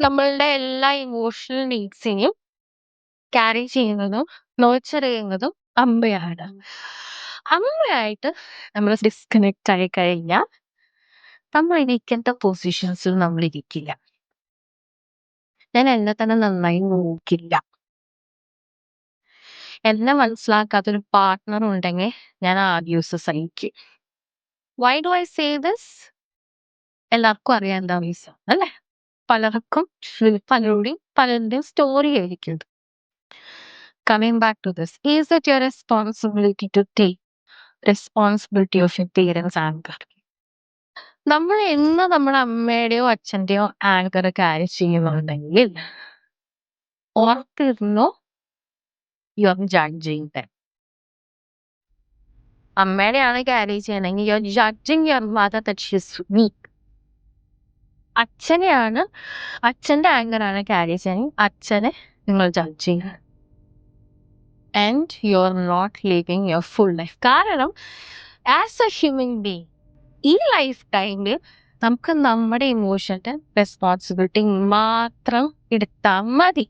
നമ്മളുടെ എല്ലാ emotional നീഡ്സിനെയും carry ചെയ്യുന്നതും, നurture ചെയ്യുന്നതും അമ്മയാണ്. അമ്മയായിട്ട് നമ്മള് ഡിസ്കണക്ട് ആയി കഴിഞ്ഞാ നമ്മൾ ഇരിക്കേണ്ട പൊസിഷൻസിൽ നമ്മളിരിക്കില്ല. ഞാൻ എന്നെ തന്നെ നന്നായി നോക്കില്ല. എന്നെ മനസ്സിലാക്കാത്തൊരു പാർട്ട്ണർ ഉണ്ടെങ്കിൽ ഞാൻ ആ ദിവസം സഹിക്കും. Why do I say this? എല്ലാവർക്കും അറിയാം എന്താ റീസൺ അല്ലേ? പലർക്കും പലരുടെയും സ്റ്റോറി ആയിരിക്കും ഇത്. Coming back to this, is it your responsibility to take responsibility of your parents' anger? നമ്മൾ എന്ന് നമ്മുടെ അമ്മയുടെയോ അച്ഛന്റെയോ ആങ്കർ ക്യാരി ചെയ്യുന്നുണ്ടെങ്കിൽ ഓർത്തിരുന്നോ, യു ആർ ജഡ്ജിങ് ദം. അമ്മയുടെയാണ് ക്യാരി ചെയ്യണമെങ്കിൽ you are judging your mother that she is weak. അച്ഛന്റെ ആങ്കറാണ് carry ചെയ്യണമെങ്കിൽ അച്ഛനെ നിങ്ങൾ ജഡ്ജ് ചെയ്യുക. And you are not living your full life. കാരണം ആസ് എ ഹ്യൂമൻ ബീങ് ഈ ലൈഫ് ടൈമിൽ നമുക്ക് നമ്മുടെ ഇമോഷന്റെ റെസ്പോൺസിബിലിറ്റി മാത്രം എടുത്താൽ മതി.